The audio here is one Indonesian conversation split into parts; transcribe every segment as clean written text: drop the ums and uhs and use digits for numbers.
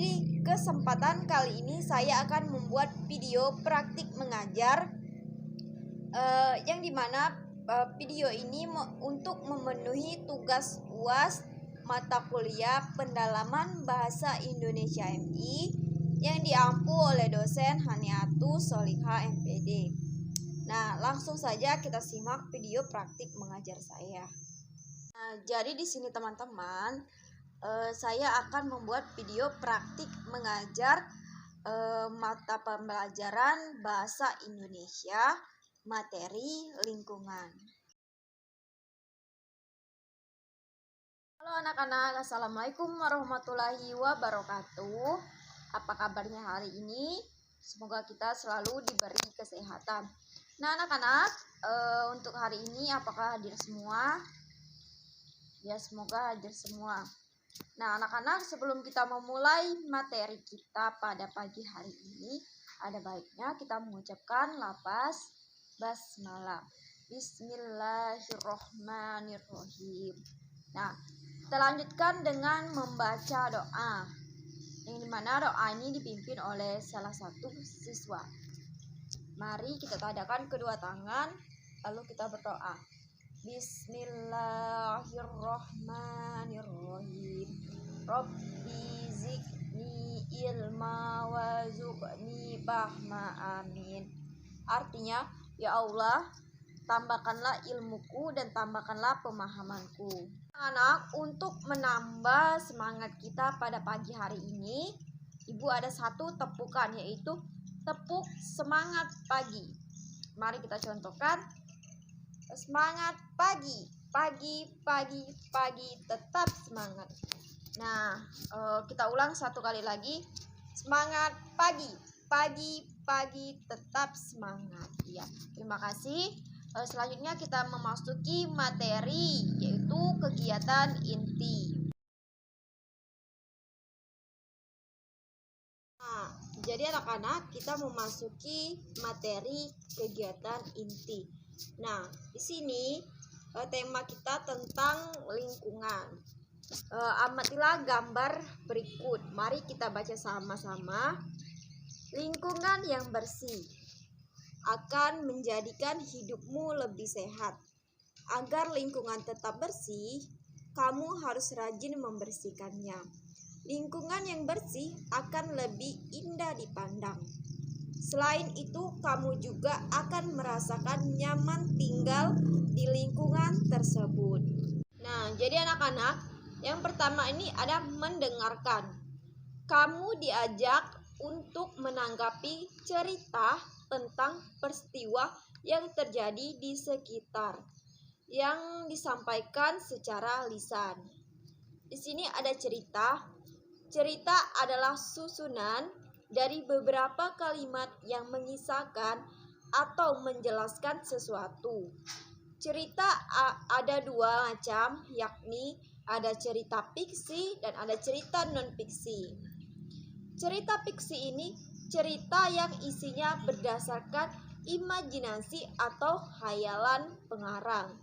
di kesempatan kali ini saya akan membuat video praktik mengajar yang dimana video ini untuk memenuhi tugas UAS mata kuliah pendalaman bahasa Indonesia MI yang diampu oleh dosen Haniatu Soliha MPD. Nah, langsung saja kita simak video praktik mengajar saya. Nah, jadi di sini teman-teman, saya akan membuat video praktik mengajar mata pembelajaran bahasa Indonesia materi lingkungan. Halo anak-anak, assalamualaikum warahmatullahi wabarakatuh. Apa kabarnya hari ini? Semoga kita selalu diberi kesehatan. Nah anak-anak, untuk hari ini apakah hadir semua? Ya, semoga hadir semua. Nah anak-anak, sebelum kita memulai materi kita pada pagi hari ini, ada baiknya kita mengucapkan lafaz basmalah. Bismillahirrohmanirrohim. Nah, kita lanjutkan dengan membaca doa, yang dimana doa ini dipimpin oleh salah satu siswa. Mari kita tadakan kedua tangan, lalu kita berdoa. Bismillahirrohmanirrohim. Rabbi zidni ilma warzuqni fahma, amin. Artinya, ya Allah, tambahkanlah ilmuku dan tambahkanlah pemahamanku. Anak, untuk menambah semangat kita pada pagi hari ini, Ibu ada satu tepukan, yaitu tepuk semangat pagi. Mari kita contohkan. Semangat pagi, pagi, pagi, pagi, tetap semangat. Nah, kita ulang satu kali lagi. Semangat pagi, pagi, pagi, tetap semangat. Ya, terima kasih. Selanjutnya kita memasuki materi, yaitu kegiatan inti. Nah, jadi anak-anak, kita memasuki materi kegiatan inti. Nah, di sini tema kita tentang lingkungan. Amatilah gambar berikut. Mari kita baca sama-sama. Lingkungan yang bersih akan menjadikan hidupmu lebih sehat. Agar lingkungan tetap bersih, kamu harus rajin membersihkannya. Lingkungan yang bersih akan lebih indah dipandang. Selain itu, kamu juga akan merasakan nyaman tinggal di lingkungan tersebut. Nah, jadi anak-anak, yang pertama ini ada mendengarkan. Kamu diajak untuk menanggapi cerita tentang peristiwa yang terjadi di sekitar yang disampaikan secara lisan. Di sini ada cerita. Cerita adalah susunan dari beberapa kalimat yang mengisahkan atau menjelaskan sesuatu. Cerita ada dua macam, yakni ada cerita fiksi dan ada cerita non-fiksi. Cerita fiksi ini cerita yang isinya berdasarkan imajinasi atau khayalan pengarang.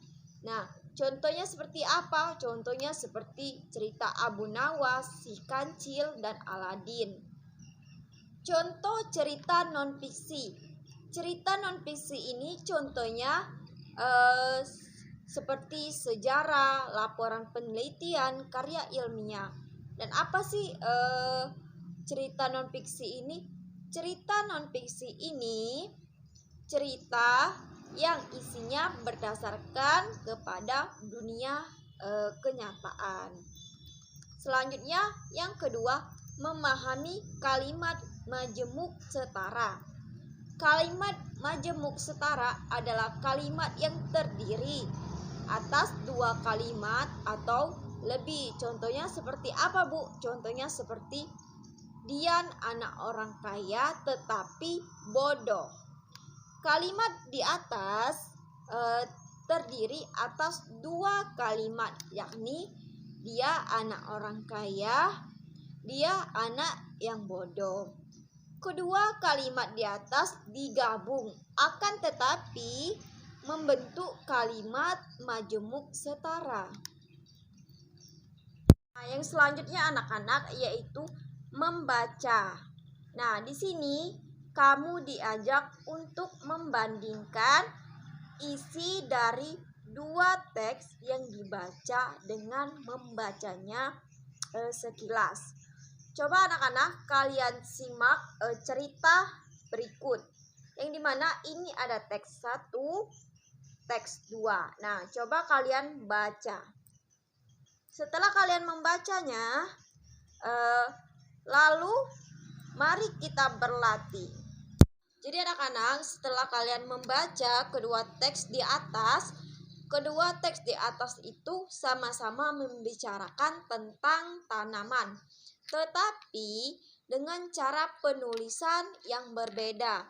Nah, contohnya seperti apa? Contohnya seperti cerita Abu Nawas, Si Kancil, dan Aladin. Contoh cerita non-fiksi. Cerita non-fiksi ini contohnya seperti sejarah, laporan penelitian, karya ilmiah. Dan apa sih cerita non-fiksi ini? Cerita non-fiksi ini cerita yang isinya berdasarkan kepada dunia kenyataan. Selanjutnya, yang kedua, memahami kalimat majemuk setara. Kalimat majemuk setara adalah kalimat yang terdiri atas dua kalimat atau lebih. Contohnya seperti apa, Bu? Contohnya seperti Dian anak orang kaya tetapi bodoh. Kalimat di atas terdiri atas dua kalimat, yakni dia anak orang kaya, dia anak yang bodoh. Kedua kalimat di atas digabung, akan tetapi membentuk kalimat majemuk setara. Nah, yang selanjutnya anak-anak, yaitu membaca. Nah, di sini kamu diajak untuk membandingkan isi dari dua teks yang dibaca dengan membacanya sekilas. Coba anak-anak kalian simak cerita berikut, yang dimana ini ada teks 1, teks 2. Nah, coba kalian baca. Setelah kalian membacanya, lalu mari kita berlatih. Jadi anak-anak, setelah kalian membaca kedua teks di atas itu sama-sama membicarakan tentang tanaman, tetapi dengan cara penulisan yang berbeda.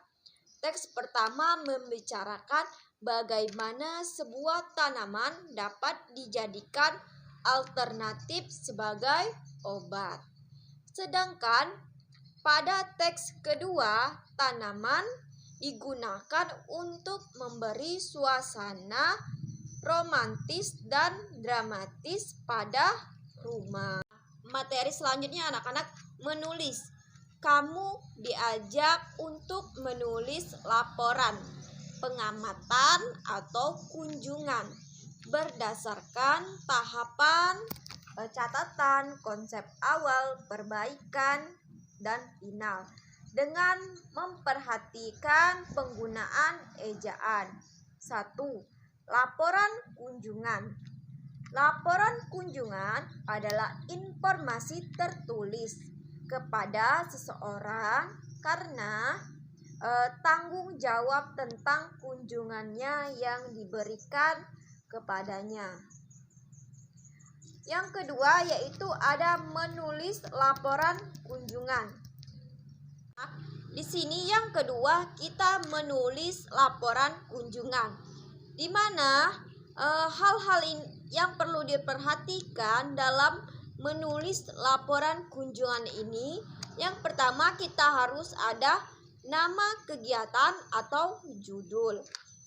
Teks pertama membicarakan bagaimana sebuah tanaman dapat dijadikan alternatif sebagai obat. Sedangkan pada teks kedua, tanaman digunakan untuk memberi suasana romantis dan dramatis pada rumah. Materi selanjutnya anak-anak menulis. Kamu diajak untuk menulis laporan pengamatan atau kunjungan berdasarkan tahapan catatan, konsep awal, perbaikan, dan final dengan memperhatikan penggunaan ejaan. 1. Laporan kunjungan. Laporan kunjungan adalah informasi tertulis kepada seseorang karena tanggung jawab tentang kunjungannya yang diberikan kepadanya. Yang kedua yaitu ada menulis laporan kunjungan. Di sini yang kedua kita menulis laporan kunjungan, di mana hal-hal yang perlu diperhatikan dalam menulis laporan kunjungan ini. Yang pertama kita harus ada nama kegiatan atau judul.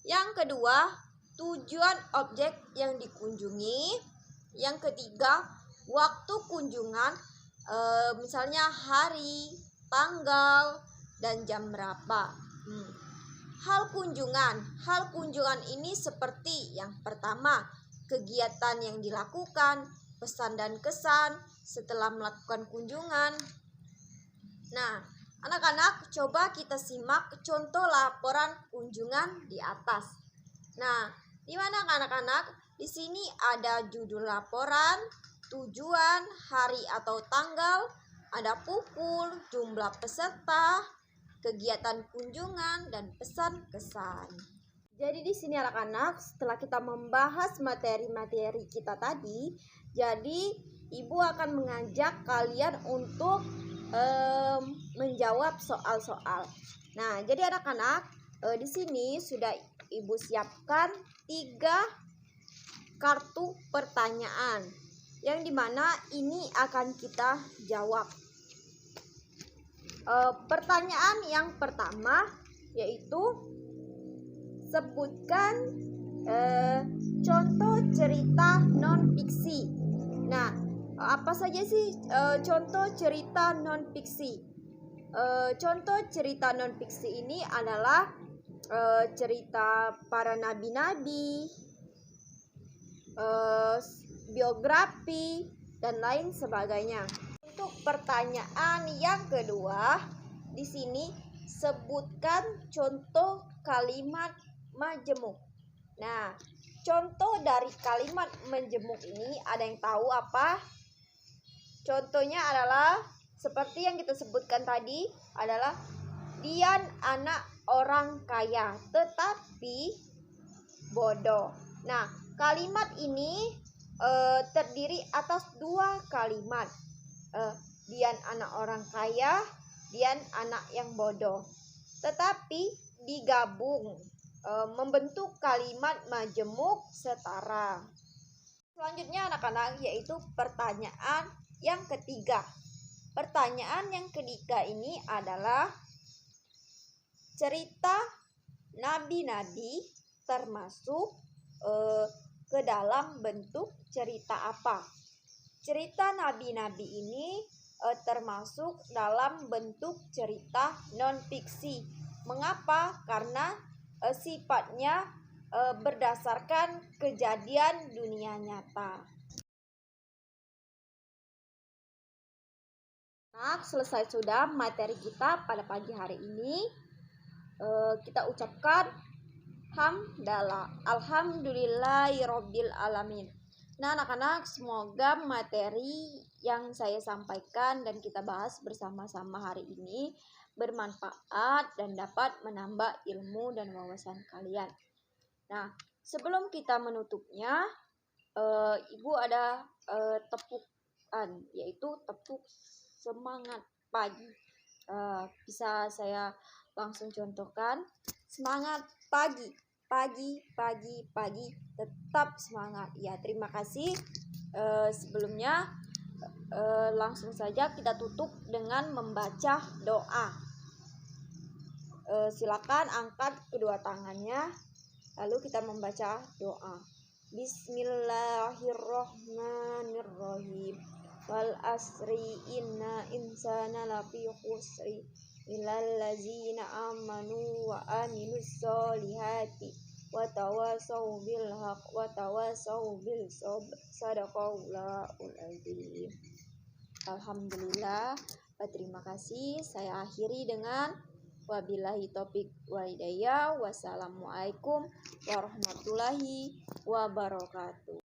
Yang kedua tujuan objek yang dikunjungi. Yang ketiga waktu kunjungan, misalnya hari, tanggal, dan jam berapa. Hal kunjungan ini seperti yang pertama, kegiatan yang dilakukan, pesan dan kesan setelah melakukan kunjungan. Nah, anak-anak coba kita simak contoh laporan kunjungan di atas. Nah, di mana anak-anak? Di sini ada judul laporan, tujuan, hari atau tanggal, ada pukul, jumlah peserta, kegiatan kunjungan, dan pesan kesan. Jadi di sini anak-anak, setelah kita membahas materi-materi kita tadi, jadi Ibu akan mengajak kalian untuk menjawab soal-soal. Nah, jadi anak-anak, di sini sudah Ibu siapkan 3 kartu pertanyaan, yang dimana ini akan kita jawab. Pertanyaan yang pertama yaitu sebutkan contoh cerita non-fiksi. Nah, apa saja sih contoh cerita non-fiksi? Contoh cerita non-fiksi ini adalah cerita para nabi-nabi, biografi, dan lain sebagainya. Untuk pertanyaan yang kedua, di sini sebutkan contoh kalimat majemuk. Nah, contoh dari kalimat majemuk ini ada yang tahu apa? Contohnya adalah seperti yang kita sebutkan tadi, adalah Dian anak orang kaya tetapi bodoh. Nah, kalimat ini terdiri atas 2 kalimat. Dian anak orang kaya, Dian anak yang bodoh. Tetapi digabung membentuk kalimat majemuk setara. Selanjutnya anak-anak yaitu pertanyaan yang ketiga. Pertanyaan yang ketiga ini adalah cerita nabi-nabi termasuk ke dalam bentuk cerita apa? Cerita nabi-nabi ini termasuk dalam bentuk cerita non-fiksi. Mengapa? Karena sifatnya berdasarkan kejadian dunia nyata. Nah, selesai sudah materi kita pada pagi hari ini. Kita ucapkan hamdalah, alhamdulillahirabbil alamin. Nah, anak-anak, semoga materi yang saya sampaikan dan kita bahas bersama-sama hari ini bermanfaat dan dapat menambah ilmu dan wawasan kalian. Nah, sebelum kita menutupnya, Ibu ada tepukan, yaitu tepuk semangat pagi. Bisa saya langsung contohkan. Semangat pagi, pagi, pagi, pagi, tetap semangat. Ya, terima kasih. Sebelumnya langsung saja kita tutup dengan membaca doa. Silakan angkat kedua tangannya, lalu kita membaca doa. Bismillahirrahmanirrahim. Wal asri inna insana lafi khusri illal ladzina amanu wa amilus solihati wa tawasau bil haq wa tawasau bil sabr. Sadaqallahul azim. Alhamdulillah. Terima kasih. Saya akhiri dengan wabillahi taufik wal hidayah. Wassalamualaikum warahmatullahi wabarakatuh.